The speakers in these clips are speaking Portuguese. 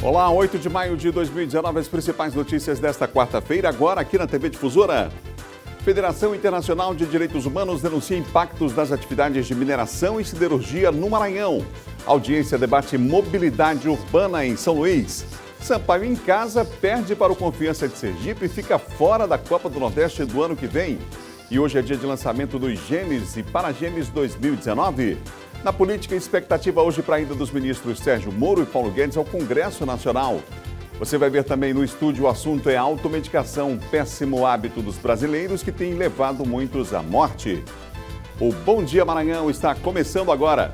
Olá, 8 de maio de 2019, as principais notícias desta quarta-feira, agora aqui na TV Difusora. Federação Internacional de Direitos Humanos denuncia impactos das atividades de mineração e siderurgia no Maranhão. Audiência debate mobilidade urbana em São Luís. Sampaio em casa perde para o Confiança de Sergipe e fica fora da Copa do Nordeste do ano que vem. E hoje é dia de lançamento dos Gêmeos e Paragêmeos 2019. Na política, expectativa hoje para a ida dos ministros Sérgio Moro e Paulo Guedes ao Congresso Nacional. Você vai ver também no estúdio o assunto é automedicação, um péssimo hábito dos brasileiros que tem levado muitos à morte. O Bom Dia Maranhão está começando agora.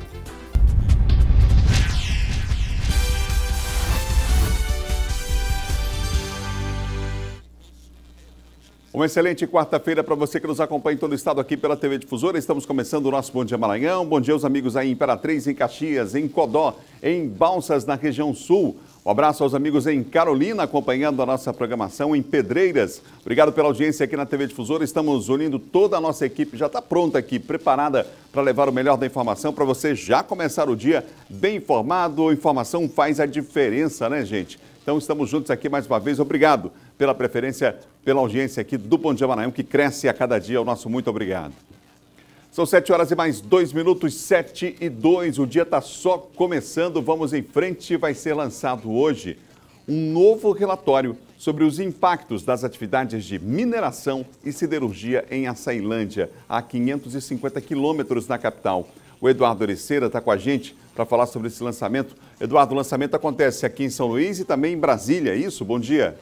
Uma excelente quarta-feira para você que nos acompanha em todo o estado aqui pela TV Difusora. Estamos começando o nosso Bom Dia Maranhão. Bom dia aos amigos aí em Imperatriz, em Caxias, em Codó, em Balsas, na região sul. Um abraço aos amigos em Carolina, acompanhando a nossa programação em Pedreiras. Obrigado pela audiência aqui na TV Difusora. Estamos unindo toda a nossa equipe, já está pronta aqui, preparada para levar o melhor da informação para você já começar o dia bem informado. A informação faz a diferença, né, gente? Então estamos juntos aqui mais uma vez. Obrigado pela preferência, pela audiência aqui do Bom Dia Maranhão, que cresce a cada dia. O nosso muito obrigado. São 7 horas e mais 2 minutos, 7 e 2. O dia está só começando. Vamos em frente. Vai ser lançado hoje um novo relatório sobre os impactos das atividades de mineração e siderurgia em Açailândia, a 550 quilômetros da capital. O Eduardo Ericeira está com a gente para falar sobre esse lançamento. Eduardo, o lançamento acontece aqui em São Luís e também em Brasília, é isso? Bom dia.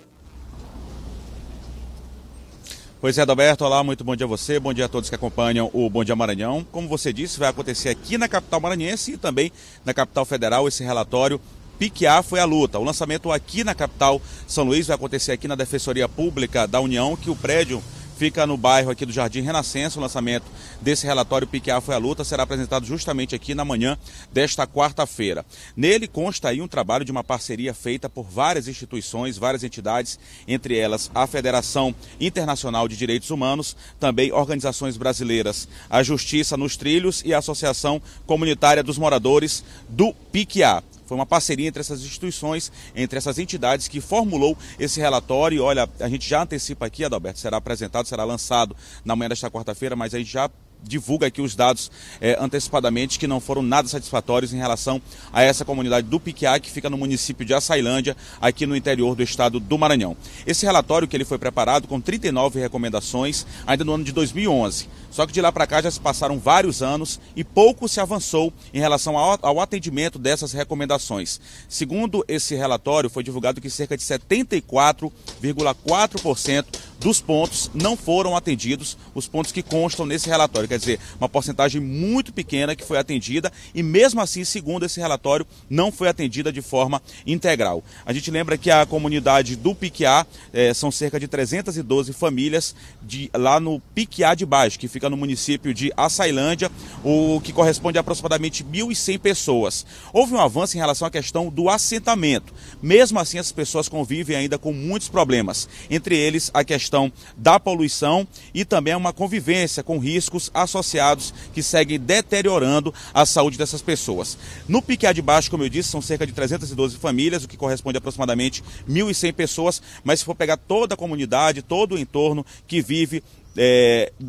Pois é, Adalberto, olá, muito bom dia a você, bom dia a todos que acompanham o Bom Dia Maranhão. Como você disse, vai acontecer aqui na capital maranhense e também na capital federal esse relatório PIQA foi a luta. O lançamento aqui na capital São Luís vai acontecer aqui na Defensoria Pública da União, que o prédio fica no bairro aqui do Jardim Renascença. O lançamento desse relatório PIQA foi a luta será apresentado justamente aqui na manhã desta quarta-feira. Nele consta aí um trabalho de uma parceria feita por várias instituições, várias entidades, entre elas a Federação Internacional de Direitos Humanos, também organizações brasileiras, a Justiça nos Trilhos e a Associação Comunitária dos Moradores do PIQA. Foi uma parceria entre essas instituições, entre essas entidades que formulou esse relatório. E olha, a gente já antecipa aqui, Adalberto, será apresentado, será lançado na manhã desta quarta-feira, mas a gente já divulga aqui os dados antecipadamente que não foram nada satisfatórios em relação a essa comunidade do PIQA, que fica no município de Açailândia, aqui no interior do estado do Maranhão. Esse relatório que ele foi preparado com 39 recomendações ainda no ano de 2011. Só que de lá para cá já se passaram vários anos e pouco se avançou em relação ao atendimento dessas recomendações. Segundo esse relatório, foi divulgado que cerca de 74,4% dos pontos não foram atendidos, os pontos que constam nesse relatório. Quer dizer, uma porcentagem muito pequena que foi atendida e mesmo assim, segundo esse relatório, não foi atendida de forma integral. A gente lembra que a comunidade do PIQA são cerca de 312 famílias lá no PIQA de Baixo, que fica no município de Açailândia, o que corresponde a aproximadamente 1.100 pessoas. Houve um avanço em relação à questão do assentamento. Mesmo assim, as pessoas convivem ainda com muitos problemas, entre eles a questão da poluição e também uma convivência com riscos associados que seguem deteriorando a saúde dessas pessoas. No PIQA de Baixo, como eu disse, são cerca de 312 famílias, o que corresponde a aproximadamente 1.100 pessoas, mas se for pegar toda a comunidade, todo o entorno que vive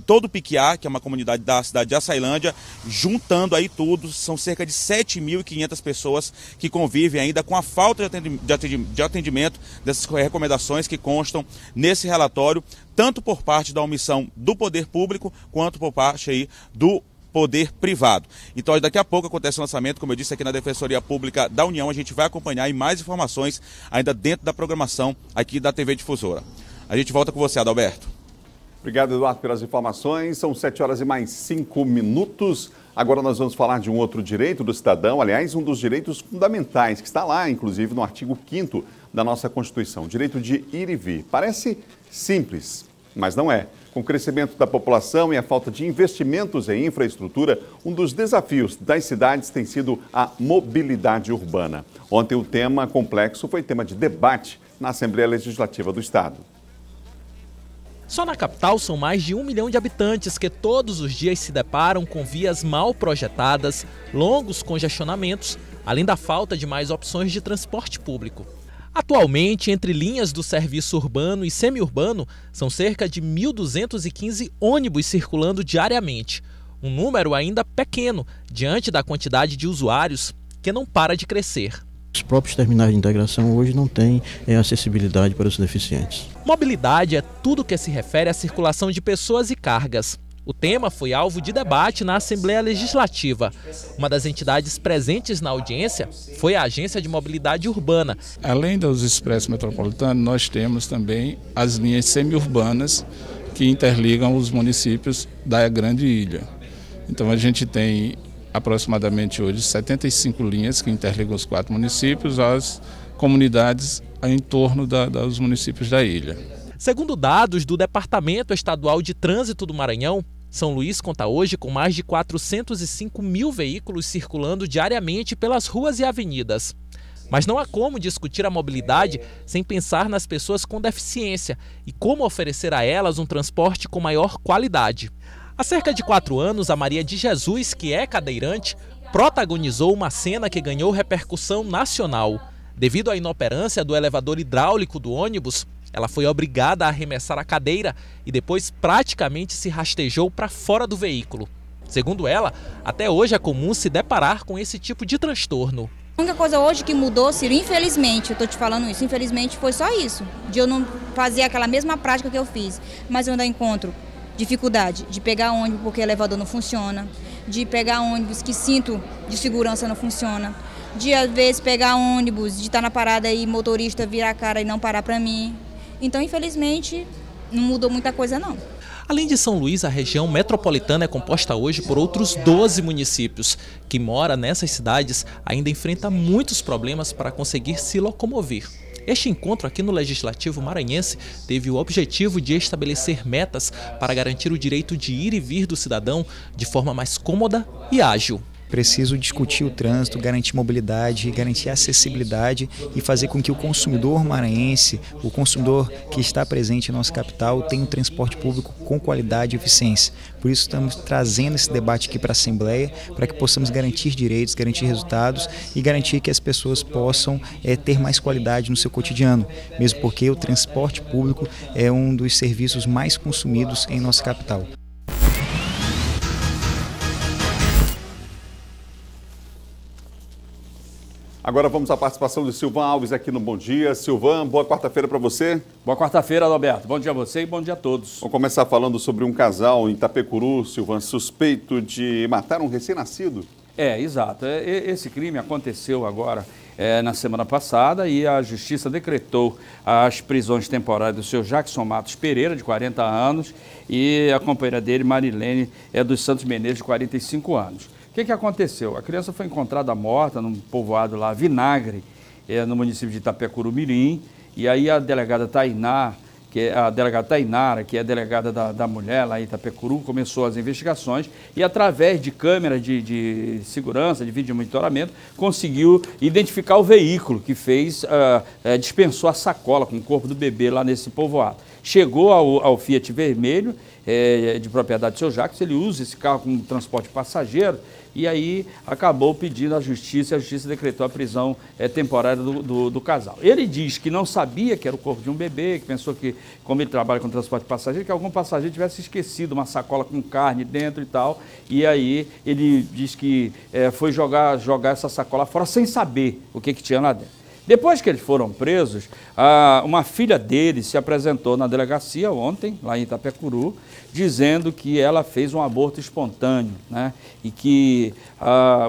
todo o PIQA, que é uma comunidade da cidade de Açailândia, juntando aí tudo, são cerca de 7.500 pessoas que convivem ainda com a falta de atendimento dessas recomendações que constam nesse relatório, tanto por parte da omissão do poder público, quanto por parte aí do poder privado. Então, daqui a pouco acontece o lançamento, como eu disse, aqui na Defensoria Pública da União. A gente vai acompanhar e mais informações ainda dentro da programação aqui da TV Difusora. A gente volta com você, Adalberto. Obrigado, Eduardo, pelas informações. São 7 horas e mais 5 minutos. Agora nós vamos falar de um outro direito do cidadão, aliás, um dos direitos fundamentais, que está lá, inclusive, no artigo 5º da nossa Constituição, o direito de ir e vir. Parece simples, mas não é. Com o crescimento da população e a falta de investimentos em infraestrutura, um dos desafios das cidades tem sido a mobilidade urbana. Ontem o tema complexo foi tema de debate na Assembleia Legislativa do Estado. Só na capital são mais de 1 milhão de habitantes que todos os dias se deparam com vias mal projetadas, longos congestionamentos, além da falta de mais opções de transporte público. Atualmente, entre linhas do serviço urbano e semiurbano, são cerca de 1.215 ônibus circulando diariamente. Um número ainda pequeno, diante da quantidade de usuários, que não para de crescer. Os próprios terminais de integração hoje não têm acessibilidade para os deficientes. Mobilidade é tudo que se refere à circulação de pessoas e cargas. O tema foi alvo de debate na Assembleia Legislativa. Uma das entidades presentes na audiência foi a Agência de Mobilidade Urbana. Além dos expressos metropolitanos, nós temos também as linhas semiurbanas que interligam os municípios da Grande Ilha. Então a gente tem aproximadamente hoje 75 linhas que interligam os 4 municípios às comunidades em torno dos municípios da ilha. Segundo dados do Departamento Estadual de Trânsito do Maranhão, São Luís conta hoje com mais de 405 mil veículos circulando diariamente pelas ruas e avenidas. Mas não há como discutir a mobilidade sem pensar nas pessoas com deficiência e como oferecer a elas um transporte com maior qualidade. Há cerca de 4 anos, a Maria de Jesus, que é cadeirante, protagonizou uma cena que ganhou repercussão nacional. Devido à inoperância do elevador hidráulico do ônibus, ela foi obrigada a arremessar a cadeira e depois praticamente se rastejou para fora do veículo. Segundo ela, até hoje é comum se deparar com esse tipo de transtorno. A única coisa hoje que mudou, Ciro, infelizmente, eu estou te falando isso, infelizmente foi só isso, de eu não fazer aquela mesma prática que eu fiz, mas eu ainda encontro dificuldade de pegar ônibus porque o elevador não funciona, de pegar ônibus que cinto de segurança não funciona, de às vezes pegar ônibus, de estar na parada e motorista virar a cara e não parar para mim. Então, infelizmente, não mudou muita coisa não. Além de São Luís, a região metropolitana é composta hoje por outros 12 municípios. Quem mora nessas cidades ainda enfrenta muitos problemas para conseguir se locomover. Este encontro aqui no Legislativo Maranhense teve o objetivo de estabelecer metas para garantir o direito de ir e vir do cidadão de forma mais cômoda e ágil. Preciso discutir o trânsito, garantir mobilidade, garantir acessibilidade e fazer com que o consumidor maranhense, o consumidor que está presente em nossa capital, tenha um transporte público com qualidade e eficiência. Por isso estamos trazendo esse debate aqui para a Assembleia, para que possamos garantir direitos, garantir resultados e garantir que as pessoas possam ter mais qualidade no seu cotidiano, mesmo porque o transporte público é um dos serviços mais consumidos em nossa capital. Agora vamos à participação de Silvan Alves aqui no Bom Dia. Silvan, boa quarta-feira para você. Boa quarta-feira, Adalberto. Bom dia a você e bom dia a todos. Vamos começar falando sobre um casal em Itapecuru, Silvan, suspeito de matar um recém-nascido. Exato. Esse crime aconteceu agora na semana passada e a Justiça decretou as prisões temporárias do seu Jackson Matos Pereira, de 40 anos, e a companheira dele, Marilene, dos Santos Menezes, de 45 anos. O que aconteceu? A criança foi encontrada morta num povoado lá, Vinagre, no município de Itapecuru Mirim, e aí a delegada Tainara, que é a delegada da mulher lá em Itapecuru, começou as investigações e através de câmeras de segurança, de vídeo monitoramento, conseguiu identificar o veículo que dispensou a sacola com o corpo do bebê lá nesse povoado. Chegou ao Fiat vermelho, de propriedade do seu Jacques, ele usa esse carro como transporte passageiro e aí acabou pedindo à Justiça, e a Justiça decretou a prisão temporária do casal. Ele diz que não sabia que era o corpo de um bebê, que pensou que, como ele trabalha com transporte passageiro, que algum passageiro tivesse esquecido uma sacola com carne dentro e tal, e aí ele diz que foi jogar essa sacola fora sem saber o que tinha lá dentro. Depois que eles foram presos, uma filha dele se apresentou na delegacia ontem, lá em Itapecuru, dizendo que ela fez um aborto espontâneo, né? E que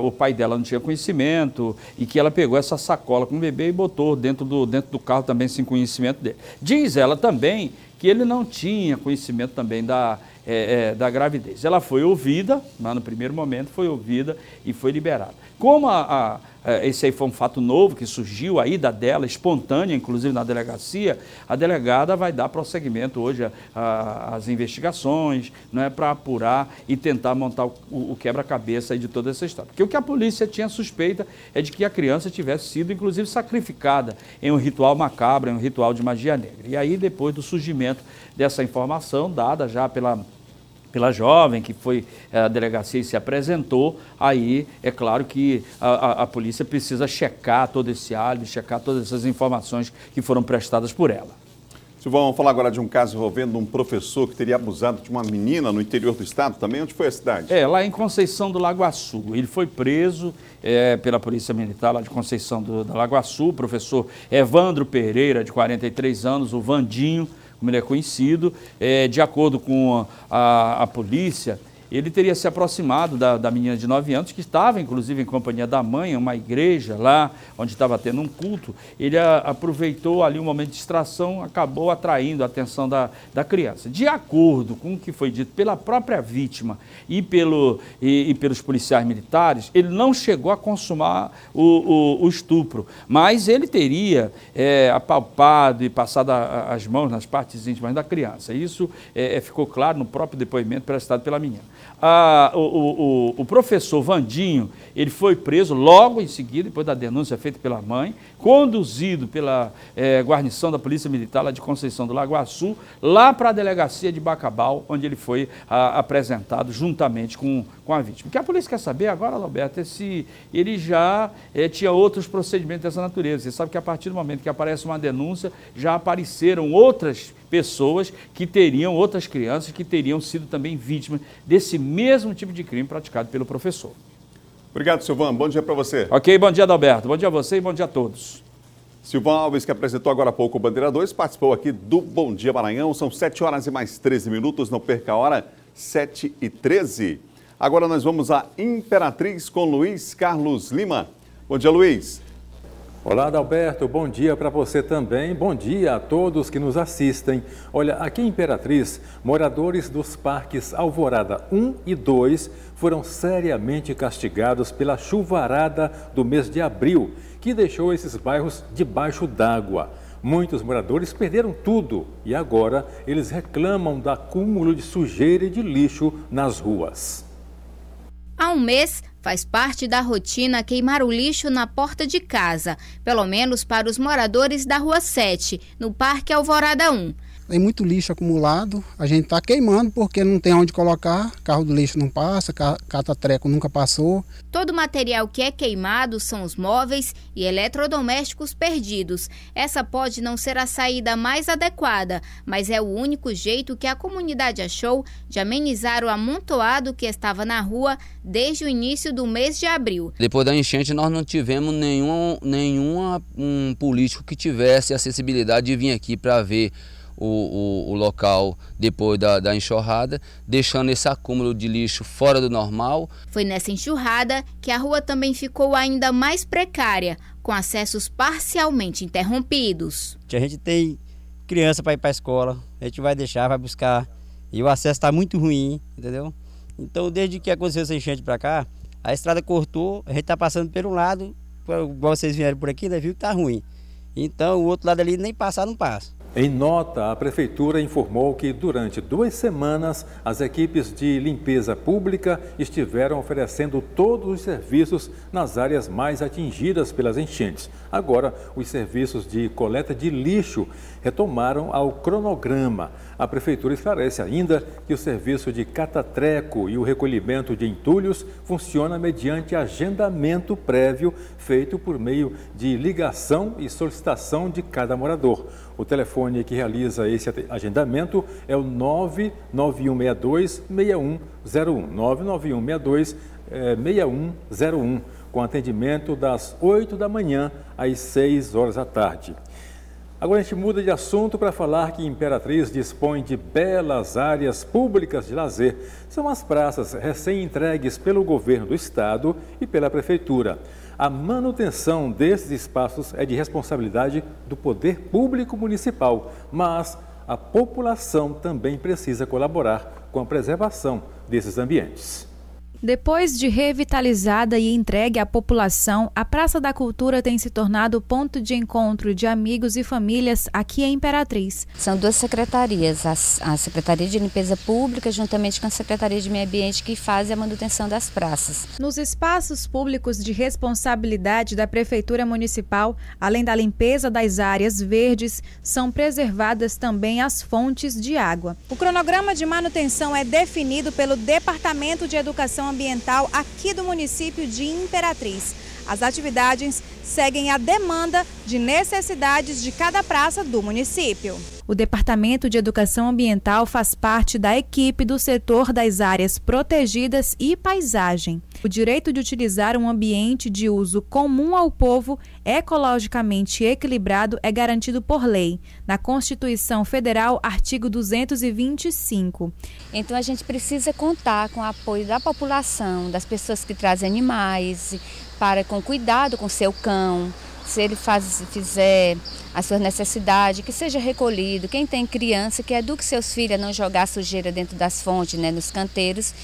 o pai dela não tinha conhecimento e que ela pegou essa sacola com o bebê e botou dentro do carro também sem conhecimento dele. Diz ela também que ele não tinha conhecimento também da gravidez. Ela foi ouvida, no primeiro momento foi ouvida e foi liberada. Como esse aí foi um fato novo que surgiu, a ida dela, espontânea, inclusive na delegacia, a delegada vai dar prosseguimento hoje às investigações, né, para apurar e tentar montar o quebra-cabeça de toda essa história. Porque o que a polícia tinha suspeita é de que a criança tivesse sido, inclusive, sacrificada em um ritual macabro, em um ritual de magia negra. E aí, depois do surgimento dessa informação, dada já pela pela jovem que foi à delegacia e se apresentou, aí é claro que a polícia precisa checar todo esse álibi, checar todas essas informações que foram prestadas por ela. Silvão, vamos falar agora de um caso envolvendo um professor que teria abusado de uma menina no interior do estado também. Onde foi a cidade? Lá em Conceição do Lagoaçu. Ele foi preso pela Polícia Militar lá de Conceição do Lagoaçu, o professor Evandro Pereira, de 43 anos, o Vandinho, como ele é conhecido. De acordo com a polícia, ele teria se aproximado da menina de 9 anos, que estava, inclusive, em companhia da mãe, em uma igreja lá, onde estava tendo um culto. Ele aproveitou ali um momento de distração, acabou atraindo a atenção da criança. De acordo com o que foi dito pela própria vítima e pelos policiais militares, ele não chegou a consumar o estupro, mas ele teria apalpado e passado as mãos nas partes íntimas da criança. Isso ficou claro no próprio depoimento prestado pela menina. O professor Vandinho, ele foi preso logo em seguida, depois da denúncia feita pela mãe, conduzido pela guarnição da Polícia Militar lá de Conceição do Lagoaçu, lá para a delegacia de Bacabal, onde ele foi apresentado juntamente com a vítima. O que a polícia quer saber agora, Roberto, é se ele já tinha outros procedimentos dessa natureza. Você sabe que a partir do momento que aparece uma denúncia, já apareceram outras pessoas que teriam, outras crianças que teriam sido também vítimas desse mesmo tipo de crime praticado pelo professor. Obrigado, Silvão. Bom dia para você. Ok, bom dia, Adalberto. Bom dia a você e bom dia a todos. Silvão Alves, que apresentou agora há pouco o Bandeira 2, participou aqui do Bom Dia Maranhão. São 7 horas e mais 13 minutos, não perca a hora, 7h13. Agora nós vamos à Imperatriz com Luiz Carlos Lima. Bom dia, Luiz. Olá, Adalberto, bom dia para você também, bom dia a todos que nos assistem. Olha, aqui em Imperatriz, moradores dos parques Alvorada 1 e 2 foram seriamente castigados pela chuvarada do mês de abril, que deixou esses bairros debaixo d'água. Muitos moradores perderam tudo e agora eles reclamam do acúmulo de sujeira e de lixo nas ruas. Há um mês, faz parte da rotina queimar o lixo na porta de casa, pelo menos para os moradores da Rua 7, no Parque Alvorada 1. Tem muito lixo acumulado, a gente está queimando porque não tem onde colocar, carro do lixo não passa, catatreco nunca passou. Todo o material que é queimado são os móveis e eletrodomésticos perdidos. Essa pode não ser a saída mais adequada, mas é o único jeito que a comunidade achou de amenizar o amontoado que estava na rua desde o início do mês de abril. Depois da enchente nós não tivemos nenhum político que tivesse acessibilidade de vir aqui para ver o local depois da enxurrada, deixando esse acúmulo de lixo fora do normal. Foi nessa enxurrada que a rua também ficou ainda mais precária, com acessos parcialmente interrompidos. A gente tem criança para ir para a escola, a gente vai deixar, vai buscar, e o acesso está muito ruim, entendeu? Então, desde que aconteceu essa enchente para cá, a estrada cortou, a gente está passando por um lado, igual vocês vieram por aqui, né, viu que está ruim. Então, o outro lado ali nem passar, não passa. Em nota, a Prefeitura informou que durante 2 semanas as equipes de limpeza pública estiveram oferecendo todos os serviços nas áreas mais atingidas pelas enchentes. Agora, os serviços de coleta de lixo retomaram ao cronograma. A Prefeitura esclarece ainda que o serviço de catatreco e o recolhimento de entulhos funciona mediante agendamento prévio feito por meio de ligação e solicitação de cada morador. O telefone que realiza esse agendamento é o 99162-6101, 99162-6101, com atendimento das 8 da manhã às 6 horas da tarde. Agora a gente muda de assunto para falar que Imperatriz dispõe de belas áreas públicas de lazer. São as praças recém-entregues pelo governo do estado e pela prefeitura. A manutenção desses espaços é de responsabilidade do poder público municipal, mas a população também precisa colaborar com a preservação desses ambientes. Depois de revitalizada e entregue à população, a Praça da Cultura tem se tornado ponto de encontro de amigos e famílias aqui em Imperatriz. São duas secretarias, a Secretaria de Limpeza Pública juntamente com a Secretaria de Meio Ambiente, que fazem a manutenção das praças. Nos espaços públicos de responsabilidade da Prefeitura Municipal, além da limpeza das áreas verdes, são preservadas também as fontes de água. O cronograma de manutenção é definido pelo Departamento de Educação Ambiental aqui do município de Imperatriz. As atividades seguem a demanda de necessidades de cada praça do município. O Departamento de Educação Ambiental faz parte da equipe do setor das áreas protegidas e paisagem. O direito de utilizar um ambiente de uso comum ao povo, ecologicamente equilibrado, é garantido por lei, na Constituição Federal, artigo 225. Então a gente precisa contar com o apoio da população, das pessoas que trazem animais, para com cuidado com seu cão. Se ele fizer a sua necessidade, que seja recolhido. Quem tem criança, que eduque seus filhos a não jogar sujeira dentro das fontes, nos canteiros.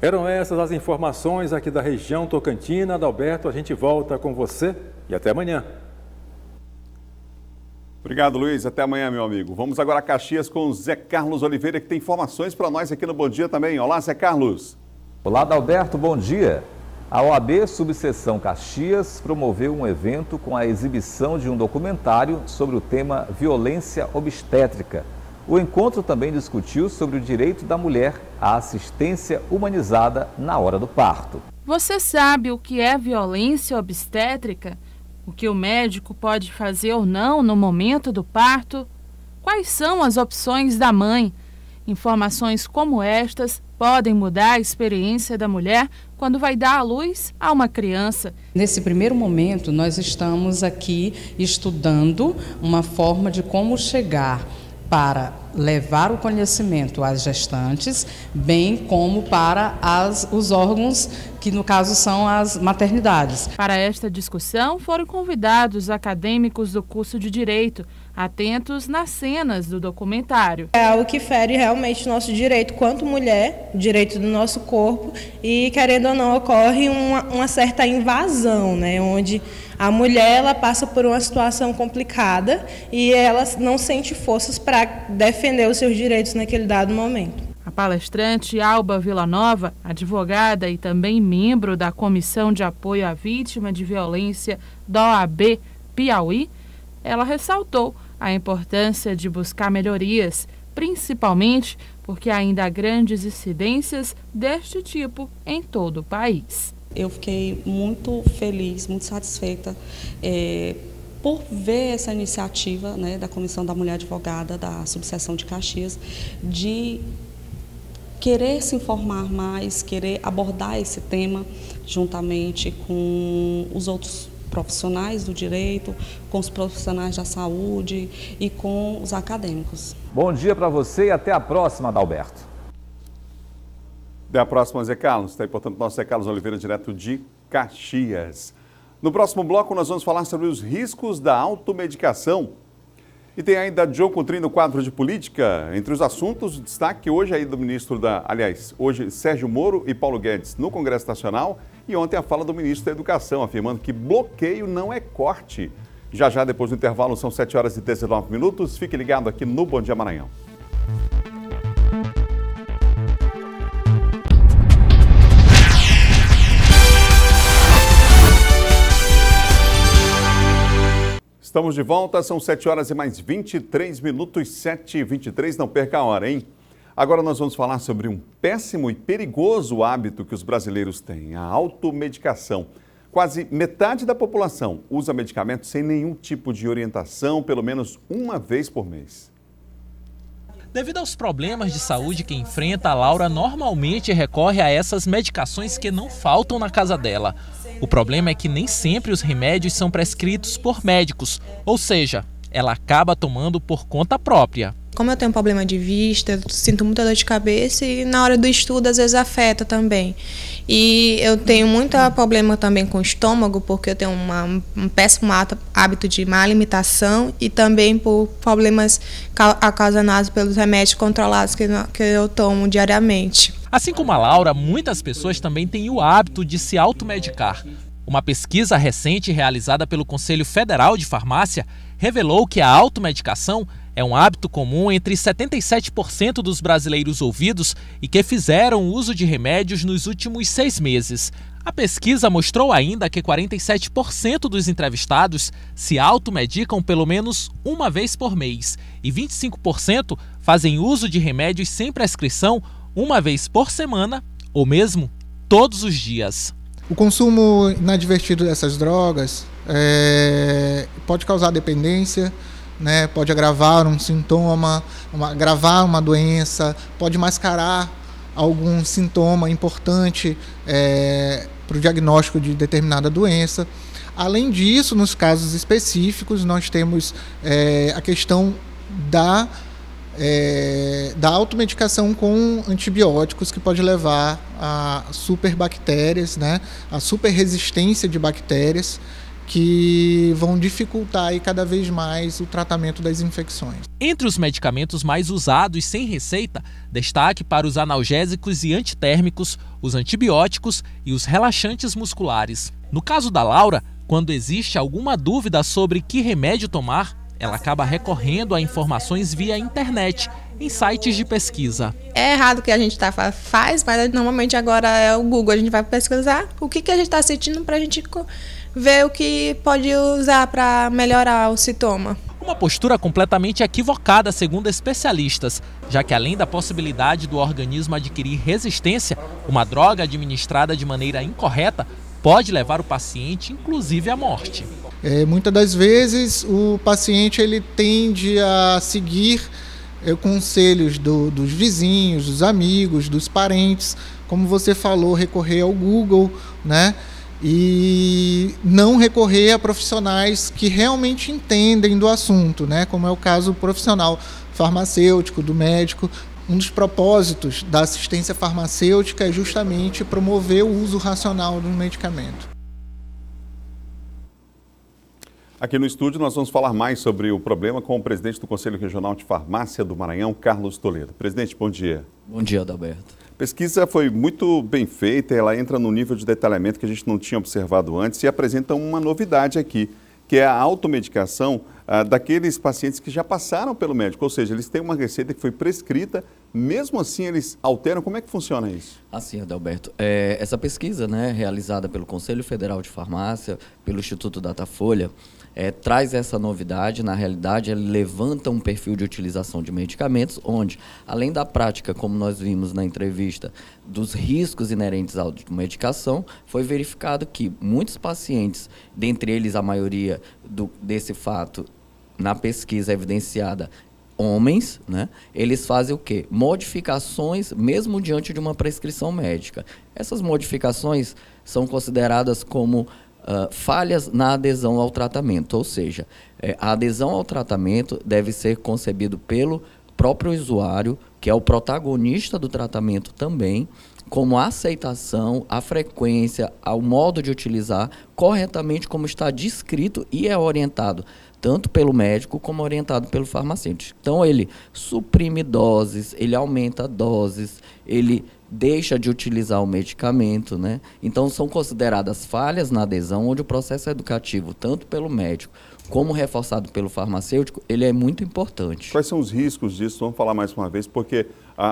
Eram essas as informações aqui da região Tocantina. Adalberto, a gente volta com você e até amanhã. Obrigado, Luiz. Até amanhã, meu amigo. Vamos agora a Caxias com o Zé Carlos Oliveira, que tem informações para nós aqui no Bom Dia também. Olá, Zé Carlos. Olá, Adalberto. Bom dia. A OAB Subseção Caxias promoveu um evento com a exibição de um documentário sobre o tema violência obstétrica. O encontro também discutiu sobre o direito da mulher à assistência humanizada na hora do parto. Você sabe o que é violência obstétrica? O que o médico pode fazer ou não no momento do parto? Quais são as opções da mãe? Informações como estas podem mudar a experiência da mulher quando vai dar à luz a uma criança. Nesse primeiro momento, nós estamos aqui estudando uma forma de como chegar para levar o conhecimento às gestantes, bem como para os órgãos, que no caso são as maternidades. Para esta discussão foram convidados acadêmicos do curso de Direito, atentos nas cenas do documentário. É algo que fere realmente o nosso direito quanto mulher, o direito do nosso corpo, e querendo ou não ocorre uma certa invasão, onde a mulher ela passa por uma situação complicada e ela não sente forças para defender os seus direitos naquele dado momento. A palestrante Alba Villanova, advogada e também membro da Comissão de Apoio à Vítima de Violência da OAB Piauí, ela ressaltou a importância de buscar melhorias, principalmente porque ainda há grandes incidências deste tipo em todo o país. Eu fiquei muito feliz, muito satisfeita por ver essa iniciativa da Comissão da Mulher Advogada da Subseção de Caxias, de querer se informar mais, querer abordar esse tema juntamente com os outros profissionais do direito, com os profissionais da saúde e com os acadêmicos. Bom dia para você e até a próxima, Adalberto. Até a próxima, Zé Carlos. Está aí, portanto, nosso Zé Carlos Oliveira, direto de Caxias. No próximo bloco, nós vamos falar sobre os riscos da automedicação. E tem ainda Diogo Coutrin no quadro de política. Entre os assuntos, destaque hoje aí do ministro hoje Sérgio Moro e Paulo Guedes no Congresso Nacional. E ontem a fala do ministro da Educação, afirmando que bloqueio não é corte. Já já, depois do intervalo, são 7h19. Fique ligado aqui no Bom Dia Maranhão. Estamos de volta, são 7h23, 7h23, não perca a hora, hein? Agora nós vamos falar sobre um péssimo e perigoso hábito que os brasileiros têm, a automedicação. Quase metade da população usa medicamentos sem nenhum tipo de orientação, pelo menos uma vez por mês. Devido aos problemas de saúde que enfrenta, a Laura normalmente recorre a essas medicações que não faltam na casa dela. O problema é que nem sempre os remédios são prescritos por médicos, ou seja, ela acaba tomando por conta própria. como eu tenho um problema de vista, eu sinto muita dor de cabeça e na hora do estudo às vezes afeta também. E eu tenho muito problema também com o estômago, porque eu tenho um péssimo hábito de má alimentação e também por problemas ocasionados pelos remédios controlados que eu tomo diariamente. Assim como a Laura, muitas pessoas também têm o hábito de se automedicar. Uma pesquisa recente realizada pelo Conselho Federal de Farmácia revelou que a automedicação é um hábito comum entre 77% dos brasileiros ouvidos e que fizeram uso de remédios nos últimos 6 meses. A pesquisa mostrou ainda que 47% dos entrevistados se automedicam pelo menos uma vez por mês e 25% fazem uso de remédios sem prescrição uma vez por semana ou mesmo todos os dias. O consumo inadvertido dessas drogas pode causar dependência, né? Pode agravar um sintoma, agravar uma doença, pode mascarar algum sintoma importante para o diagnóstico de determinada doença. Além disso, nos casos específicos, nós temos a questão da automedicação com antibióticos, que pode levar a superbactérias, né? A superresistência de bactérias, que vão dificultar aí cada vez mais o tratamento das infecções. Entre os medicamentos mais usados sem receita, destaque para os analgésicos e antitérmicos, os antibióticos e os relaxantes musculares. No caso da Laura, quando existe alguma dúvida sobre que remédio tomar, ela acaba recorrendo a informações via internet, em sites de pesquisa. É errado o que a gente faz, mas normalmente agora é o Google. A gente vai pesquisar o que a gente está sentindo para a gente ver o que pode usar para melhorar o sintoma. Uma postura completamente equivocada, segundo especialistas, já que além da possibilidade do organismo adquirir resistência, uma droga administrada de maneira incorreta pode levar o paciente, inclusive, à morte. Muitas das vezes o paciente ele tende a seguir conselhos dos vizinhos, dos amigos, dos parentes, como você falou, recorrer ao Google, né? E não recorrer a profissionais que realmente entendem do assunto, né? Como é o caso profissional farmacêutico, do médico. Um dos propósitos da assistência farmacêutica é justamente promover o uso racional do medicamento. Aqui no estúdio nós vamos falar mais sobre o problema com o presidente do Conselho Regional de Farmácia do Maranhão, Carlos Toledo. Presidente, bom dia. Bom dia, Adalberto. A pesquisa foi muito bem feita, ela entra no nível de detalhamento que a gente não tinha observado antes e apresenta uma novidade aqui, que é a automedicação daqueles pacientes que já passaram pelo médico, ou seja, eles têm uma receita que foi prescrita, mesmo assim eles alteram. Como é que funciona isso? Assim, Adalberto, essa pesquisa, né, realizada pelo Conselho Federal de Farmácia, pelo Instituto Datafolha, traz essa novidade. Na realidade, ele levanta um perfil de utilização de medicamentos, onde, além da prática, como nós vimos na entrevista, dos riscos inerentes à medicação, foi verificado que muitos pacientes, dentre eles a maioria desse fato, na pesquisa evidenciada, homens, né, eles fazem o quê? Modificações, mesmo diante de uma prescrição médica. Essas modificações são consideradas como falhas na adesão ao tratamento, ou seja, a adesão ao tratamento deve ser concebido pelo próprio usuário, que é o protagonista do tratamento também, como a aceitação, a frequência, ao modo de utilizar corretamente como está descrito e é orientado tanto pelo médico como orientado pelo farmacêutico. Então ele suprime doses, ele aumenta doses, ele deixa de utilizar o medicamento, né? Então são consideradas falhas na adesão, onde o processo educativo, tanto pelo médico como reforçado pelo farmacêutico, ele é muito importante. Quais são os riscos disso? Vamos falar mais uma vez, porque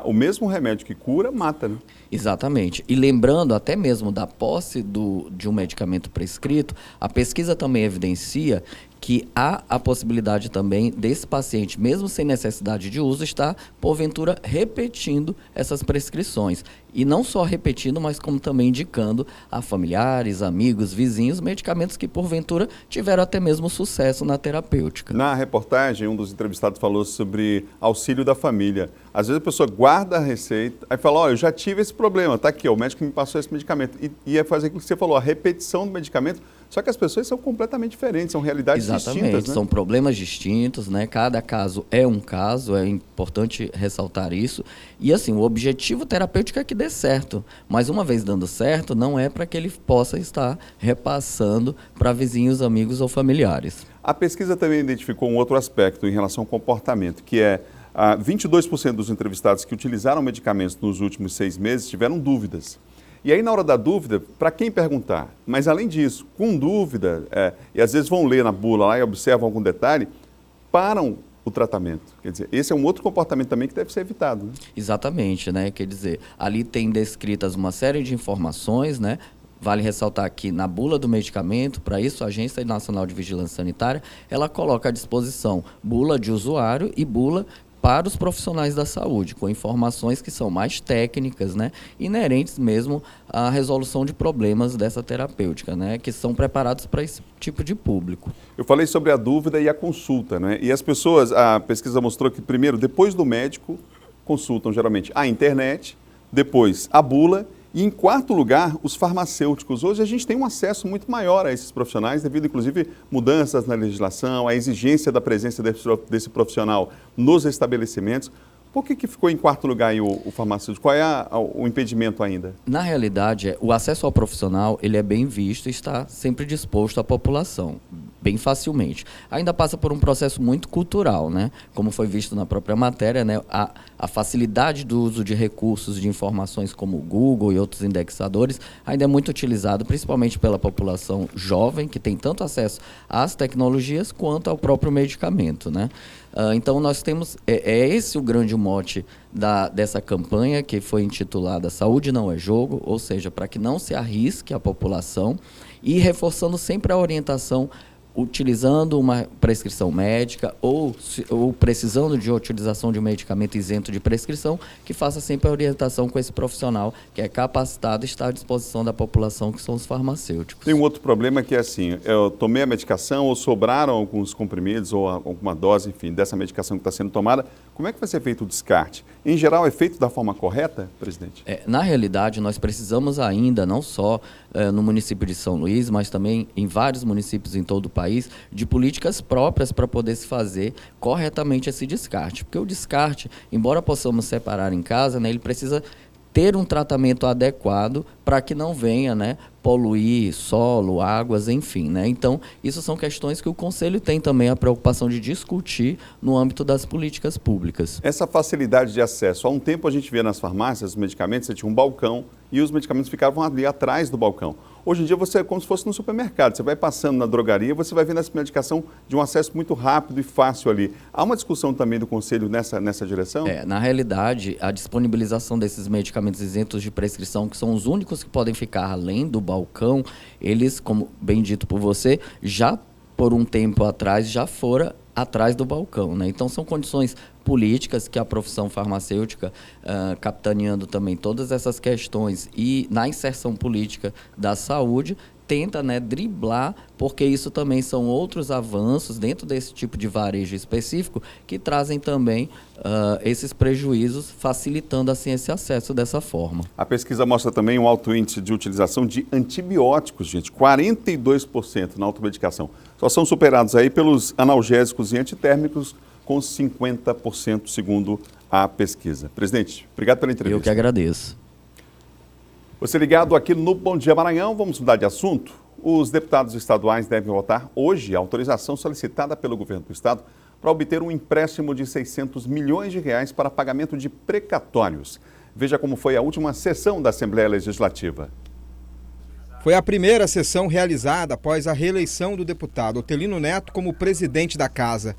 o mesmo remédio que cura, mata, né? Exatamente. E lembrando até mesmo da posse de um medicamento prescrito, a pesquisa também evidencia que há a possibilidade também desse paciente, mesmo sem necessidade de uso, estar, porventura, repetindo essas prescrições. E não só repetindo, mas como também indicando a familiares, amigos, vizinhos, medicamentos que, porventura, tiveram até mesmo sucesso na terapêutica. Na reportagem, um dos entrevistados falou sobre auxílio da família. Às vezes a pessoa guarda a receita, aí fala, olha, eu já tive esse problema, tá aqui, ó, o médico me passou esse medicamento. E é fazer aquilo que você falou, a repetição do medicamento Só que as pessoas são completamente diferentes, são realidades distintas, né? São problemas distintos, né? Cada caso é um caso, é importante ressaltar isso. E assim, o objetivo terapêutico é que dê certo, mas uma vez dando certo, não é para que ele possa estar repassando para vizinhos, amigos ou familiares. A pesquisa também identificou um outro aspecto em relação ao comportamento, que é 22% dos entrevistados que utilizaram medicamentos nos últimos 6 meses tiveram dúvidas. E aí, na hora da dúvida, para quem perguntar? Mas, além disso, com dúvida, e às vezes vão ler na bula lá e observam algum detalhe, param o tratamento. Quer dizer, esse é um outro comportamento também que deve ser evitado, né? Exatamente, né? Quer dizer, ali tem descritas uma série de informações, né? Vale ressaltar que na bula do medicamento, para isso a Agência Nacional de Vigilância Sanitária, ela coloca à disposição bula de usuário e bula para os profissionais da saúde, com informações que são mais técnicas, né, inerentes mesmo à resolução de problemas dessa terapêutica, né, que são preparados para esse tipo de público. Eu falei sobre a dúvida e a consulta, né, e as pessoas, a pesquisa mostrou que primeiro, depois do médico, consultam geralmente a internet, depois a bula, e em quarto lugar, os farmacêuticos. Hoje a gente tem um acesso muito maior a esses profissionais, devido inclusive mudanças na legislação, a exigência da presença desse profissional nos estabelecimentos. Por que ficou em quarto lugar aí o farmacêutico? Qual é o impedimento ainda? Na realidade, o acesso ao profissional ele é bem visto e está sempre disposto à população, bem facilmente. Ainda passa por um processo muito cultural, né? Como foi visto na própria matéria, né? A facilidade do uso de recursos de informações como o Google e outros indexadores ainda é muito utilizado, principalmente pela população jovem, que tem tanto acesso às tecnologias quanto ao próprio medicamento, né? Então, nós temos, é esse o grande mote dessa campanha, que foi intitulada Saúde Não é Jogo, ou seja, para que não se arrisque a população, e reforçando sempre a orientação, utilizando uma prescrição médica ou precisando de utilização de um medicamento isento de prescrição, que faça sempre a orientação com esse profissional que é capacitado e está à disposição da população, que são os farmacêuticos. Tem um outro problema que é assim, eu tomei a medicação ou sobraram alguns comprimidos ou alguma dose, enfim, dessa medicação que está sendo tomada, como é que vai ser feito o descarte? Em geral, é feito da forma correta, presidente? Na realidade, nós precisamos ainda, não só no município de São Luís, mas também em vários municípios em todo o país, de políticas próprias para poder se fazer corretamente esse descarte. Porque o descarte, embora possamos separar em casa, né, ele precisa ter um tratamento adequado para que não venha, né, poluir solo, águas, enfim, né? Então, isso são questões que o Conselho tem também a preocupação de discutir no âmbito das políticas públicas. Essa facilidade de acesso, há um tempo a gente via nas farmácias os medicamentos, você tinha um balcão e os medicamentos ficavam ali atrás do balcão. Hoje em dia você é como se fosse no supermercado, você vai passando na drogaria, você vai vendo essa medicação de um acesso muito rápido e fácil ali. Há uma discussão também do Conselho nessa direção? Na realidade, a disponibilização desses medicamentos isentos de prescrição, que são os únicos que podem ficar além do balcão, eles, como bem dito por você, já por um tempo atrás, já foram atrás do balcão, né? Então, são condições políticas que a profissão farmacêutica, capitaneando também todas essas questões e na inserção política da saúde, tenta, né, driblar, porque isso também são outros avanços dentro desse tipo de varejo específico que trazem também esses prejuízos, facilitando assim esse acesso dessa forma. A pesquisa mostra também um alto índice de utilização de antibióticos, gente, 42% na automedicação. Só são superados aí pelos analgésicos e antitérmicos, com 50%, segundo a pesquisa. Presidente, obrigado pela entrevista. Eu que agradeço. Você ligado aqui no Bom Dia Maranhão, vamos mudar de assunto. Os deputados estaduais devem votar hoje a autorização solicitada pelo governo do estado para obter um empréstimo de 600 milhões de reais para pagamento de precatórios. Veja como foi a última sessão da Assembleia Legislativa. Foi a primeira sessão realizada após a reeleição do deputado Otelino Neto como presidente da Casa.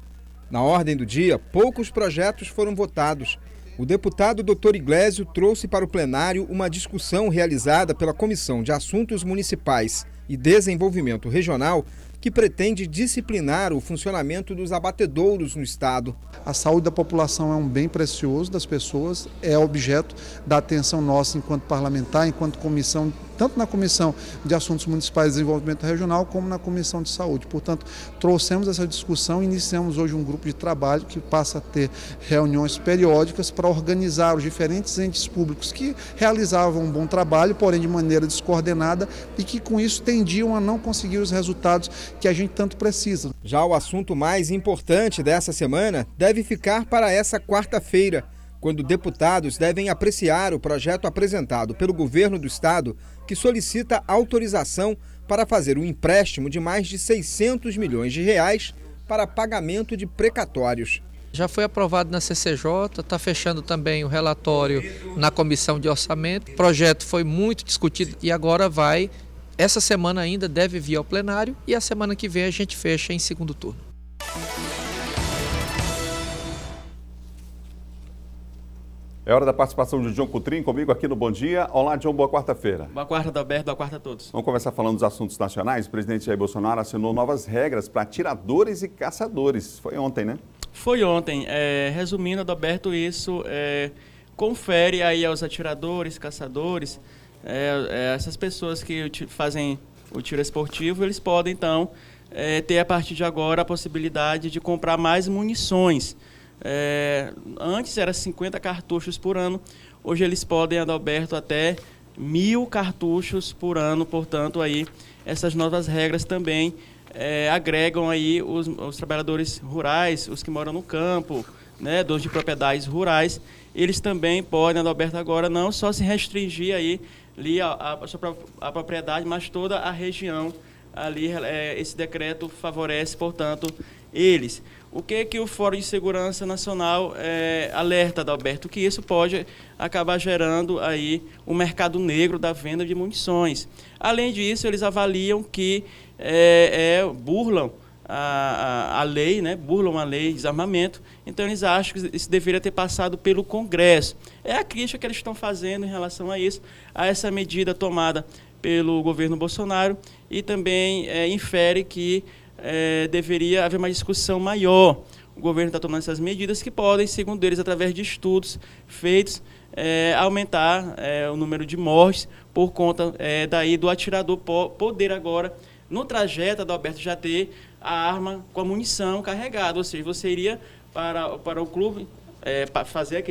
Na ordem do dia, poucos projetos foram votados. O deputado Dr. Iglesio trouxe para o plenário uma discussão realizada pela Comissão de Assuntos Municipais e Desenvolvimento Regional que pretende disciplinar o funcionamento dos abatedouros no estado. A saúde da população é um bem precioso das pessoas, é objeto da atenção nossa enquanto parlamentar, enquanto comissão tanto na Comissão de Assuntos Municipais e Desenvolvimento Regional, como na Comissão de Saúde. Portanto, trouxemos essa discussão e iniciamos hoje um grupo de trabalho que passa a ter reuniões periódicas para organizar os diferentes entes públicos que realizavam um bom trabalho, porém de maneira descoordenada, e que com isso tendiam a não conseguir os resultados que a gente tanto precisa. Já o assunto mais importante dessa semana deve ficar para essa quarta-feira, quando deputados devem apreciar o projeto apresentado pelo governo do estado, que solicita autorização para fazer um empréstimo de mais de 600 milhões de reais para pagamento de precatórios. Já foi aprovado na CCJ, está fechando também o relatório na Comissão de Orçamento. O projeto foi muito discutido e agora essa semana ainda deve vir ao plenário e a semana que vem a gente fecha em segundo turno. É hora da participação de John Coutrin comigo aqui no Bom Dia. Olá, John, boa quarta-feira. Boa quarta, Adalberto, boa quarta a todos. Vamos começar falando dos assuntos nacionais. O presidente Jair Bolsonaro assinou novas regras para atiradores e caçadores. Foi ontem, né? Foi ontem. Resumindo, Adalberto, isso confere aí aos atiradores, caçadores, essas pessoas que fazem o tiro esportivo, eles podem, então, ter a partir de agora a possibilidade de comprar mais munições. Antes era 50 cartuchos por ano, hoje eles podem, Adalberto, até 1.000 cartuchos por ano. Portanto, aí essas novas regras também agregam aí os trabalhadores rurais, os que moram no campo, né, donos de propriedades rurais, eles também podem, Adalberto, agora não só se restringir aí ali a propriedade, mas toda a região ali. Esse decreto favorece, portanto, eles. O que o Fórum de Segurança Nacional alerta, Adalberto? Que isso pode acabar gerando aí o mercado negro da venda de munições. Além disso, eles avaliam que burlam a lei, né? Burlam a lei de desarmamento. Então, eles acham que isso deveria ter passado pelo Congresso. É a crítica que eles estão fazendo em relação a isso, a essa medida tomada pelo governo Bolsonaro, e também infere que deveria haver uma discussão maior. O governo está tomando essas medidas que podem, segundo eles, através de estudos feitos, aumentar o número de mortes por conta daí do atirador poder agora, no trajeto, Adalberto, já ter a arma com a munição carregada. Ou seja, você iria para o clube fazer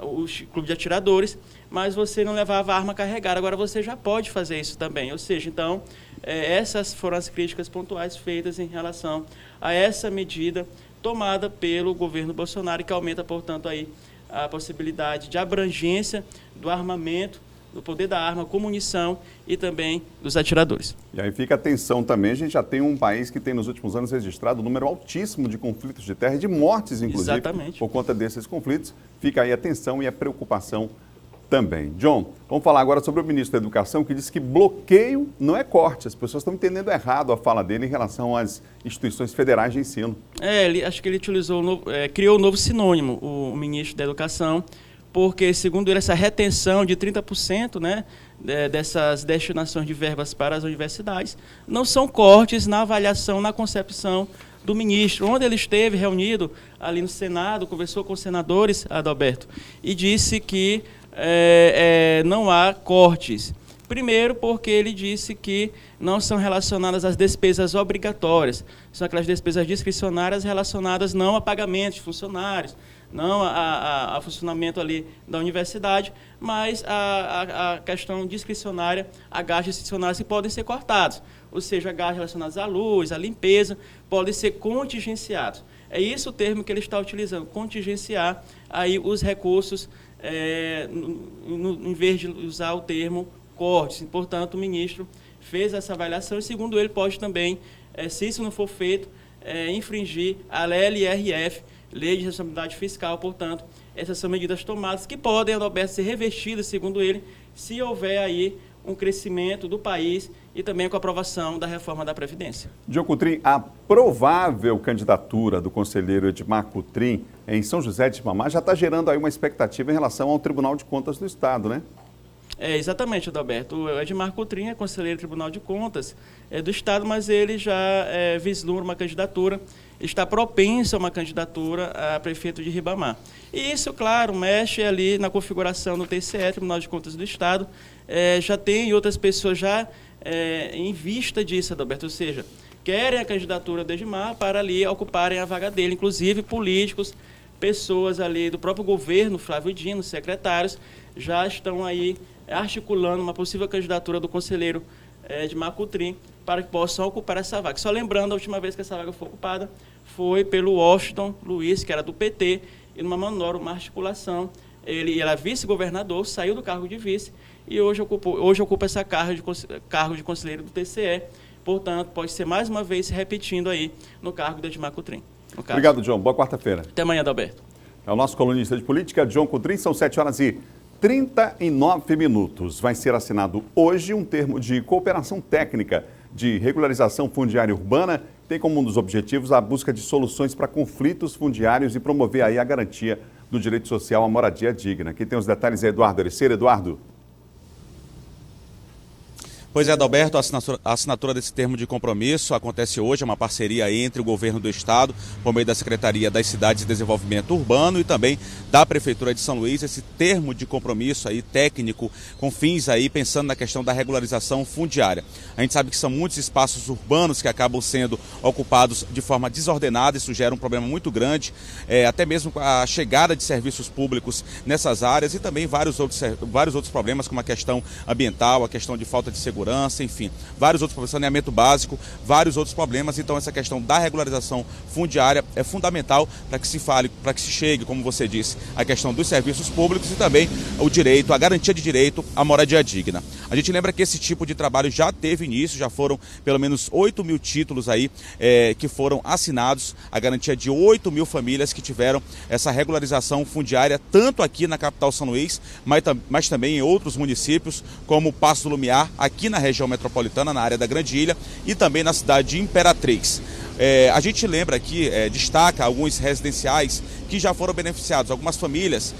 o clube de atiradores, mas você não levava a arma carregada. Agora você já pode fazer isso também. Ou seja, então, essas foram as críticas pontuais feitas em relação a essa medida tomada pelo governo Bolsonaro, que aumenta, portanto, aí a possibilidade de abrangência do armamento, do poder da arma com munição e também dos atiradores. E aí fica a atenção também, a gente já tem um país que tem nos últimos anos registrado um número altíssimo de conflitos de terra e de mortes, inclusive. Exatamente. Por conta desses conflitos. Fica aí a atenção e a preocupação também. John, vamos falar agora sobre o ministro da Educação, que disse que bloqueio não é corte. As pessoas estão entendendo errado a fala dele em relação às instituições federais de ensino. Acho que ele criou um novo sinônimo, o ministro da Educação, porque, segundo ele, essa retenção de 30%, né, dessas destinações de verbas para as universidades não são cortes na avaliação, na concepção do ministro, onde ele esteve reunido ali no Senado, conversou com os senadores, Adalberto, e disse que não há cortes. Primeiro, porque ele disse que não são relacionadas às despesas obrigatórias, são aquelas despesas discricionárias relacionadas não a pagamentos de funcionários, não a funcionamento ali da universidade, mas a questão discricionária, a gastos discricionários que podem ser cortados, ou seja, gastos relacionados à luz, à limpeza, podem ser contingenciados. É isso o termo que ele está utilizando, contingenciar aí os recursos, em vez de usar o termo cortes. Portanto, o ministro fez essa avaliação e, segundo ele, pode também, se isso não for feito, infringir a LRF, Lei de Responsabilidade Fiscal. Portanto, essas são medidas tomadas que podem, Adalberto, ser revestidas, segundo ele, se houver aí um crescimento do país e também com a aprovação da reforma da Previdência. John Coutrin, a provável candidatura do conselheiro Edmar Coutrin em São José de Ribamar já está gerando aí uma expectativa em relação ao Tribunal de Contas do Estado, né? Exatamente, Adalberto. O Edmar Coutrin é conselheiro do Tribunal de Contas do Estado, mas ele já vislumbra uma candidatura, está propenso a uma candidatura a prefeito de Ribamar. E isso, claro, mexe ali na configuração do TCE, Tribunal de Contas do Estado. Já tem outras pessoas já em vista disso, Adalberto, ou seja, querem a candidatura do Edmar para ali ocuparem a vaga dele, inclusive políticos, pessoas ali do próprio governo, Flávio Dino, secretários, já estão aí articulando uma possível candidatura do conselheiro Edmar Coutrin para que possam ocupar essa vaga. Só lembrando, a última vez que essa vaga foi ocupada foi pelo Washington Luiz, que era do PT, e numa manobra, uma articulação, ele era vice-governador, saiu do cargo de vice e hoje ocupa essa cargo de conselheiro do TCE, portanto, pode ser mais uma vez se repetindo aí no cargo de Edmar Coutrin. Obrigado, John. Boa quarta-feira. Até amanhã, Adalberto. É o nosso colunista de política, John Coutrin. São 7h39. Vai ser assinado hoje um termo de cooperação técnica de regularização fundiária urbana. Tem como um dos objetivos a busca de soluções para conflitos fundiários e promover aí a garantia do direito social à moradia digna. Quem tem os detalhes é Eduardo Ericeira. Eduardo. Pois é, Adalberto, a assinatura desse termo de compromisso acontece hoje, é uma parceria entre o governo do estado, por meio da Secretaria das Cidades e Desenvolvimento Urbano e também da Prefeitura de São Luís, esse termo de compromisso aí técnico, com fins aí pensando na questão da regularização fundiária. A gente sabe que são muitos espaços urbanos que acabam sendo ocupados de forma desordenada, isso gera um problema muito grande, até mesmo com a chegada de serviços públicos nessas áreas e também vários outros problemas, como a questão ambiental, a questão de falta de segurança, enfim, vários outros problemas, saneamento básico, vários outros problemas. Então essa questão da regularização fundiária é fundamental para que se fale, para que se chegue, como você disse, a questão dos serviços públicos e também o direito, a garantia de direito à moradia digna. A gente lembra que esse tipo de trabalho já teve início, já foram pelo menos 8 mil títulos aí que foram assinados, a garantia de 8 mil famílias que tiveram essa regularização fundiária, tanto aqui na capital São Luís, mas também em outros municípios, como Passo do Lumiar, aqui na região metropolitana, na área da Grande Ilha e também na cidade de Imperatriz. A gente lembra aqui, destaca alguns residenciais que já foram beneficiados, algumas famílias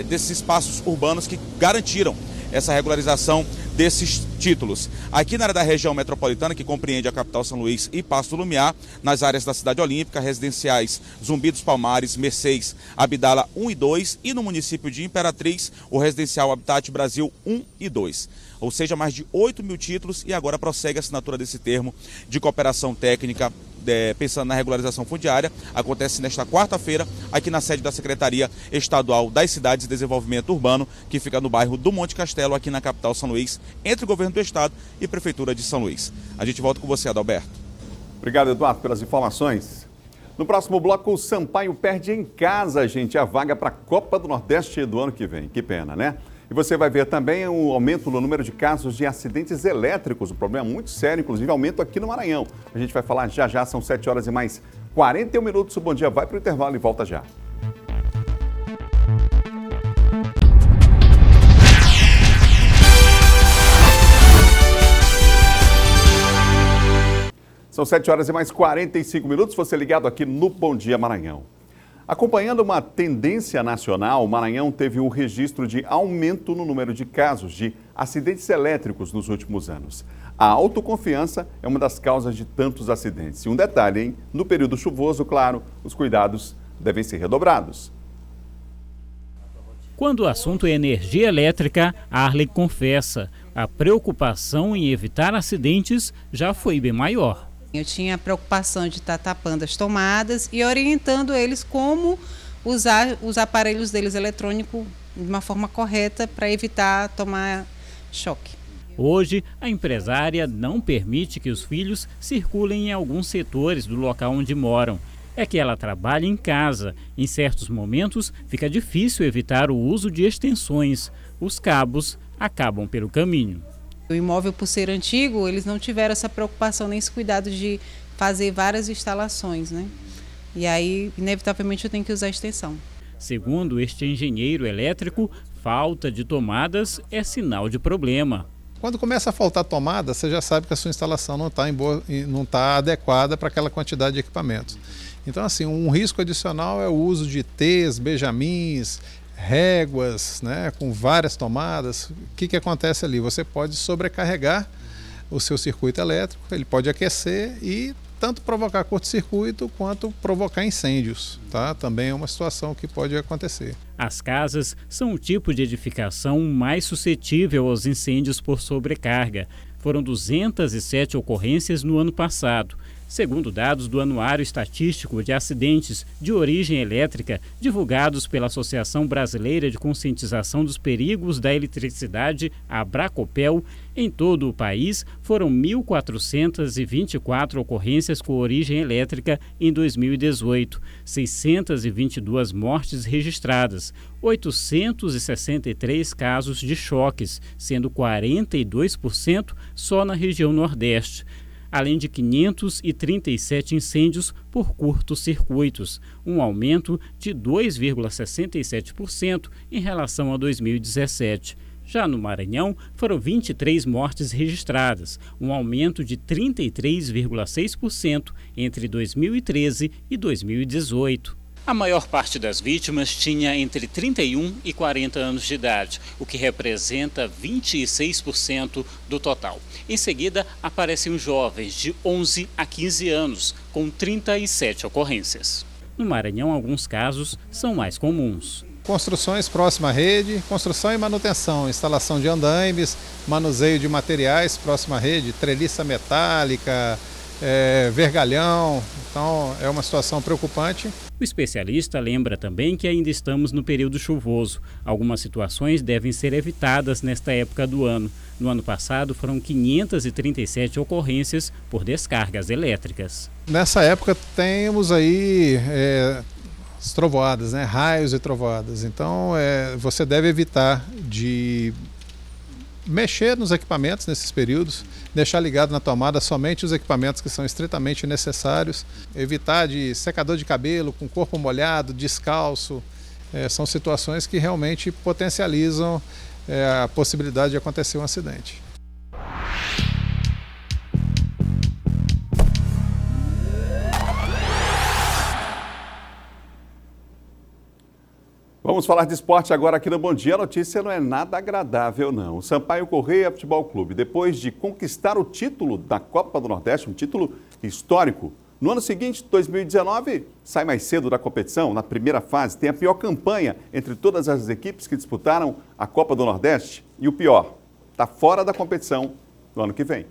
desses espaços urbanos que garantiram essa regularização desses títulos. Aqui na área da região metropolitana, que compreende a capital São Luís e Passo do Lumiar, nas áreas da Cidade Olímpica, residenciais Zumbi dos Palmares, Mercês, Abdala 1 e 2 e no município de Imperatriz, o residencial Habitat Brasil 1 e 2. Ou seja, mais de 8 mil títulos e agora prossegue a assinatura desse termo de cooperação técnica pensando na regularização fundiária. Acontece nesta quarta-feira aqui na sede da Secretaria Estadual das Cidades e Desenvolvimento Urbano, que fica no bairro do Monte Castelo, aqui na capital São Luís, entre o governo do estado e Prefeitura de São Luís. A gente volta com você, Adalberto. Obrigado, Eduardo, pelas informações. No próximo bloco, o Sampaio perde em casa, gente, a vaga para a Copa do Nordeste do ano que vem. Que pena, né? E você vai ver também o aumento no número de casos de acidentes elétricos, um problema muito sério, inclusive aumento aqui no Maranhão. A gente vai falar já, são 7h e mais 41 minutos. O Bom Dia vai para o intervalo e volta já. São 7h e mais 45 minutos, você ligado aqui no Bom Dia Maranhão. Acompanhando uma tendência nacional, o Maranhão teve o registro de aumento no número de casos de acidentes elétricos nos últimos anos. A autoconfiança é uma das causas de tantos acidentes. E um detalhe, hein? No período chuvoso, claro, os cuidados devem ser redobrados. Quando o assunto é energia elétrica, Arley confessa, a preocupação em evitar acidentes já foi bem maior. Eu tinha a preocupação de estar tapando as tomadas e orientando eles como usar os aparelhos deles eletrônicos de uma forma correta para evitar tomar choque. Hoje, a empresária não permite que os filhos circulem em alguns setores do local onde moram. É que ela trabalha em casa. Em certos momentos, fica difícil evitar o uso de extensões. Os cabos acabam pelo caminho. O imóvel, por ser antigo, eles não tiveram essa preocupação nem esse cuidado de fazer várias instalações, né? E aí, inevitavelmente, eu tenho que usar a extensão. Segundo este engenheiro elétrico, falta de tomadas é sinal de problema. Quando começa a faltar tomada, você já sabe que a sua instalação não está adequada para aquela quantidade de equipamentos. Então, assim, um risco adicional é o uso de T's, benjamins, réguas, né, com várias tomadas, o que acontece ali? Você pode sobrecarregar o seu circuito elétrico, ele pode aquecer e tanto provocar curto-circuito quanto provocar incêndios, tá? Também é uma situação que pode acontecer. As casas são o tipo de edificação mais suscetível aos incêndios por sobrecarga. Foram 207 ocorrências no ano passado. Segundo dados do Anuário Estatístico de Acidentes de Origem Elétrica, divulgados pela Associação Brasileira de Conscientização dos Perigos da Eletricidade, a Abracopel, em todo o país foram 1.424 ocorrências com origem elétrica em 2018, 622 mortes registradas, 863 casos de choques, sendo 42% só na região Nordeste, além de 537 incêndios por curtos-circuitos, um aumento de 2,67% em relação a 2017. Já no Maranhão, foram 23 mortes registradas, um aumento de 33,6% entre 2013 e 2018. A maior parte das vítimas tinha entre 31 e 40 anos de idade, o que representa 26% do total. Em seguida, aparecem os jovens de 11 a 15 anos, com 37 ocorrências. No Maranhão, alguns casos são mais comuns. Construções próximas à rede, construção e manutenção, instalação de andaimes, manuseio de materiais próxima à rede, treliça metálica, vergalhão, então é uma situação preocupante. O especialista lembra também que ainda estamos no período chuvoso. Algumas situações devem ser evitadas nesta época do ano. No ano passado foram 537 ocorrências por descargas elétricas. Nessa época temos aí as trovoadas, né? Raios e trovoadas. Então você deve evitar de mexer nos equipamentos nesses períodos, deixar ligado na tomada somente os equipamentos que são estritamente necessários, evitar de secador de cabelo com corpo molhado, descalço, são situações que realmente potencializam a possibilidade de acontecer um acidente. Vamos falar de esporte agora aqui no Bom Dia. A notícia não é nada agradável, não. O Sampaio Corrêa Futebol Clube, depois de conquistar o título da Copa do Nordeste, um título histórico, no ano seguinte, 2019, sai mais cedo da competição, na primeira fase, tem a pior campanha entre todas as equipes que disputaram a Copa do Nordeste. E o pior, está fora da competição no ano que vem.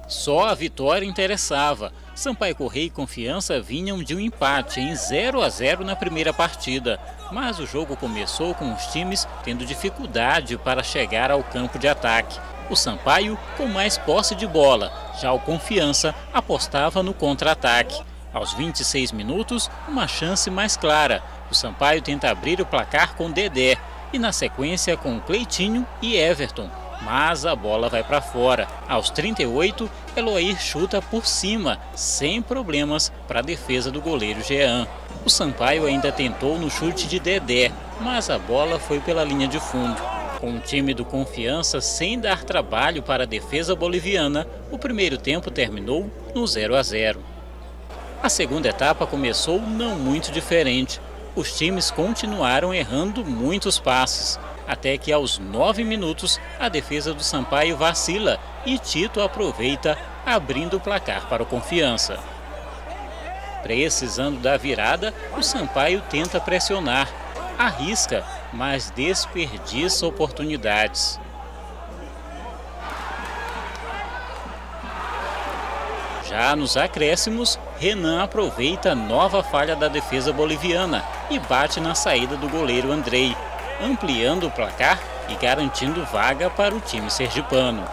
Só a vitória interessava. Sampaio Corrêa e Confiança vinham de um empate em 0-0 na primeira partida. Mas o jogo começou com os times tendo dificuldade para chegar ao campo de ataque. O Sampaio com mais posse de bola, já o Confiança apostava no contra-ataque. Aos 26 minutos, uma chance mais clara. O Sampaio tenta abrir o placar com Dedé e na sequência com Cleitinho e Everton. Mas a bola vai para fora. Aos 38, Eloir chuta por cima, sem problemas para a defesa do goleiro Jean. O Sampaio ainda tentou no chute de Dedé, mas a bola foi pela linha de fundo. Com o time do Confiança sem dar trabalho para a defesa boliviana, o primeiro tempo terminou no 0-0. A segunda etapa começou não muito diferente. Os times continuaram errando muitos passes. Até que aos 9 minutos a defesa do Sampaio vacila e Tito aproveita, abrindo o placar para o Confiança. Precisando da virada, o Sampaio tenta pressionar, arrisca, mas desperdiça oportunidades. Já nos acréscimos, Renan aproveita nova falha da defesa boliviana e bate na saída do goleiro Andrei, ampliando o placar e garantindo vaga para o time sergipano.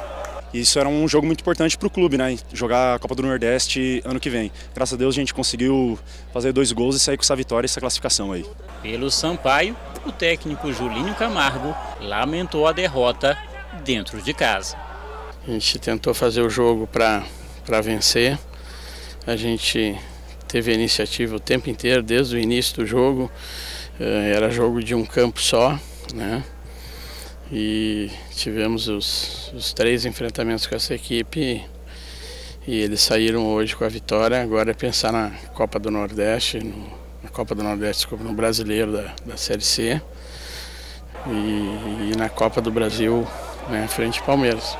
Isso era um jogo muito importante para o clube, né? Jogar a Copa do Nordeste ano que vem. Graças a Deus a gente conseguiu fazer 2 gols e sair com essa vitória e essa classificação aí. Pelo Sampaio, o técnico Julinho Camargo lamentou a derrota dentro de casa. A gente tentou fazer o jogo para vencer. A gente teve a iniciativa o tempo inteiro, desde o início do jogo. Era jogo de um campo só, né? E tivemos os 3 enfrentamentos com essa equipe e eles saíram hoje com a vitória. Agora é pensar na Copa do Nordeste, Copa do Nordeste, no Brasileiro da Série C e na Copa do Brasil, né, frente ao Palmeiras.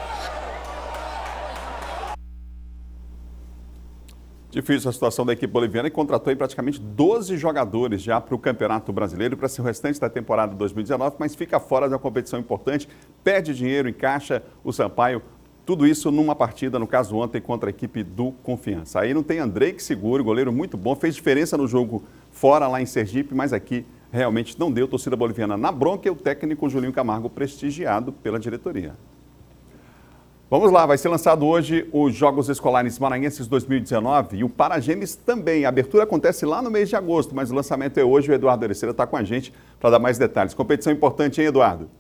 Difícil a situação da equipe boliviana, que contratou aí praticamente 12 jogadores já para o Campeonato Brasileiro, para ser o restante da temporada 2019, mas fica fora da competição importante, perde dinheiro em caixa o Sampaio, tudo isso numa partida, no caso ontem, contra a equipe do Confiança. Aí não tem Andrei que segura, goleiro muito bom, fez diferença no jogo fora lá em Sergipe, mas aqui realmente não deu. Torcida boliviana na bronca e o técnico Julinho Camargo prestigiado pela diretoria. Vamos lá, vai ser lançado hoje os Jogos Escolares Maranhenses 2019 e o Paragêmeos também. A abertura acontece lá no mês de agosto, mas o lançamento é hoje. O Eduardo Ereceira está com a gente para dar mais detalhes. Competição importante, hein, Eduardo?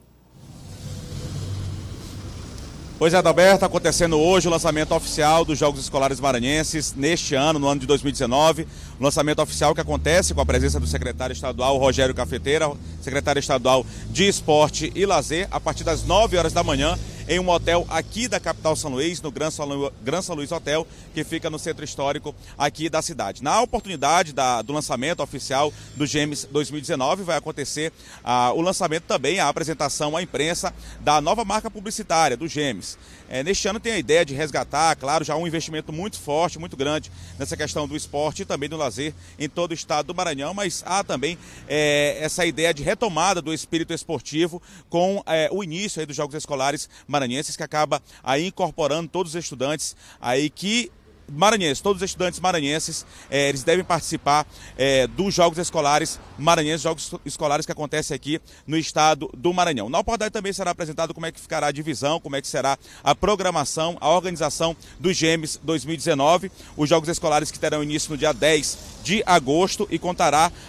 Pois é, Adalberto, acontecendo hoje o lançamento oficial dos Jogos Escolares Maranhenses neste ano, no ano de 2019. O lançamento oficial que acontece com a presença do secretário estadual Rogério Cafeteira, secretário estadual de Esporte e Lazer, a partir das 9 horas da manhã, em um hotel aqui da capital São Luís, no Gran São Luís Hotel, que fica no centro histórico aqui da cidade. Na oportunidade do lançamento oficial do GEMES 2019, vai acontecer o lançamento também, a apresentação à imprensa da nova marca publicitária do GEMES. Neste ano tem a ideia de resgatar, claro, já um investimento muito forte, muito grande nessa questão do esporte e também do lazer em todo o estado do Maranhão, mas há também essa ideia de retomada do espírito esportivo com o início aí dos Jogos Escolares Maranhenses, que acaba aí incorporando todos os estudantes aí todos os estudantes maranhenses, eles devem participar dos Jogos Escolares Maranhenses, Jogos Escolares que acontecem aqui no estado do Maranhão. Na oportunidade também será apresentado como é que ficará a divisão, como é que será a programação, a organização dos GEMES 2019, os Jogos Escolares que terão início no dia 10 de agosto e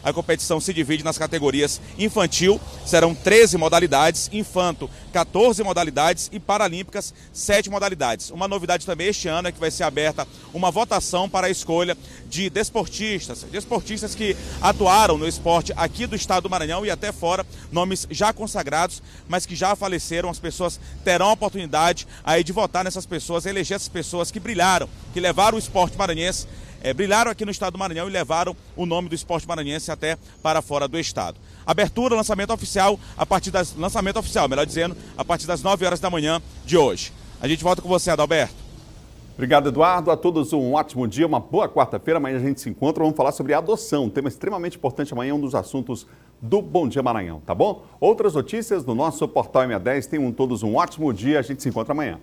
a competição se divide nas categorias infantil, serão 13 modalidades, infanto 14 modalidades e paralímpicas 7 modalidades. Uma novidade também este ano é que vai ser aberta uma votação para a escolha de desportistas que atuaram no esporte aqui do estado do Maranhão e até fora, nomes já consagrados, mas que já faleceram. As pessoas terão a oportunidade aí de votar nessas pessoas, eleger essas pessoas que brilharam, que levaram o esporte maranhense, brilharam aqui no estado do Maranhão e levaram o nome do esporte maranhense até para fora do estado. Abertura, lançamento oficial, a partir das 9 horas da manhã de hoje. A gente volta com você, Adalberto. Obrigado, Eduardo. A todos um ótimo dia, uma boa quarta-feira. Amanhã a gente se encontra, vamos falar sobre adoção, um tema extremamente importante amanhã, um dos assuntos do Bom Dia Maranhão, tá bom? Outras notícias no nosso portal MA10. Tenham todos um ótimo dia, a gente se encontra amanhã.